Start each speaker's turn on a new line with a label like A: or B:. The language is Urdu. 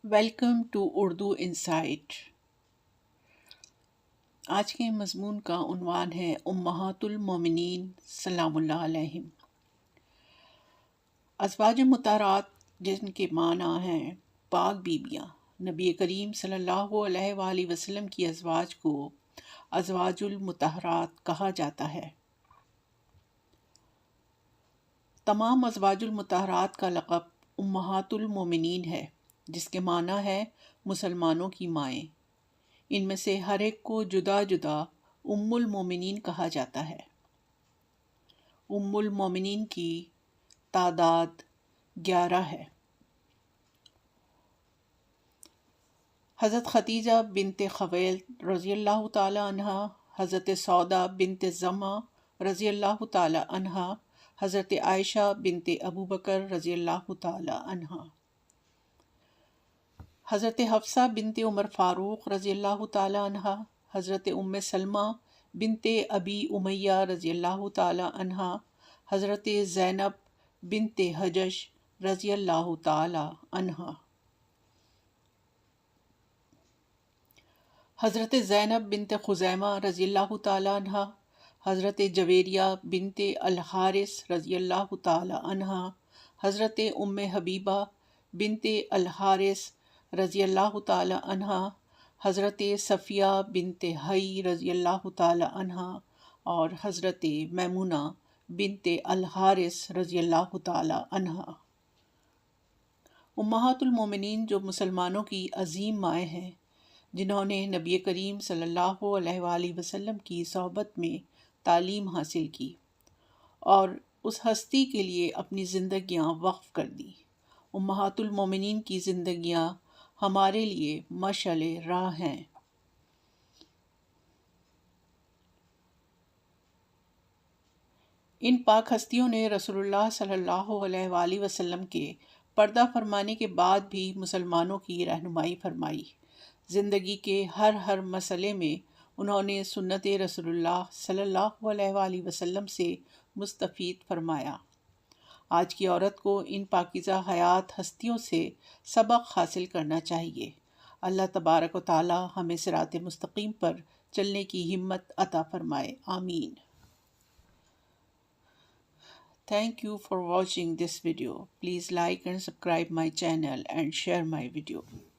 A: Welcome to Urdu insight. آج کے مضمون کا عنوان ہے امہات المومنین سلام اللہ علیہم۔ ازواج مطہرات جن کے معنی ہیں پاک بیویاں، نبی کریم صلی اللہ علیہ وآلہ وسلم کی ازواج کو ازواج المطہرات کہا جاتا ہے۔ تمام ازواج المطہرات کا لقب امہات المومنین ہے، جس کے معنی ہے مسلمانوں کی مائیں۔ ان میں سے ہر ایک کو جدا جدا ام المومنین کہا جاتا ہے۔ ام المومنین کی تعداد 11 ہے۔ حضرت خدیجہ بنت خویلد رضی اللہ تعالی عنہا، حضرت سودا بنت زمعہ رضی اللہ تعالی عنہا، حضرت عائشہ بنت ابوبکر رضی اللہ تعالی عنہا، حضرت حفصہ بنت عمر فاروق رضی اللہ تعالی عنہا، حضرت ام سلمہ بنت ابی امیہ رضی اللہ تعالی عنہا، حضرت زینب بنت حجش رضی اللہ تعالی عنہا، حضرت زینب بنت خزیمہ رضی اللہ تعالی عنہا، حضرت جویریہ بنت الحارث رضی اللہ تعالی عنہا، حضرت ام حبیبہ بنت الحارث رضی اللہ تعالی عنہا، حضرت صفیہ بنت حی رضی اللہ تعالی عنہا، اور حضرت میمونہ بنت الحارث رضی اللہ تعالی عنہا۔ امہات المومنین جو مسلمانوں کی عظیم مائیں ہیں، جنہوں نے نبی کریم صلی اللہ علیہ وآلہ وسلم کی صحبت میں تعلیم حاصل کی اور اس ہستی کے لیے اپنی زندگیاں وقف کر دیں۔ امہات المومنین کی زندگیاں ہمارے لیے مشعل راہ ہیں۔ ان پاک ہستیوں نے رسول اللہ صلی اللہ علیہ وآلہ وسلم کے پردہ فرمانے کے بعد بھی مسلمانوں کی رہنمائی فرمائی۔ زندگی کے ہر مسئلے میں انہوں نے سنت رسول اللہ صلی اللہ علیہ وآلہ وسلم سے مستفید فرمایا۔ آج کی عورت کو ان پاکیزہ حیات ہستیوں سے سبق حاصل کرنا چاہیے۔ اللہ تبارک و تعالی ہمیں صراط مستقیم پر چلنے کی ہمت عطا فرمائے، آمین۔ Thank you for watching this video. Please like and subscribe my channel and share my video.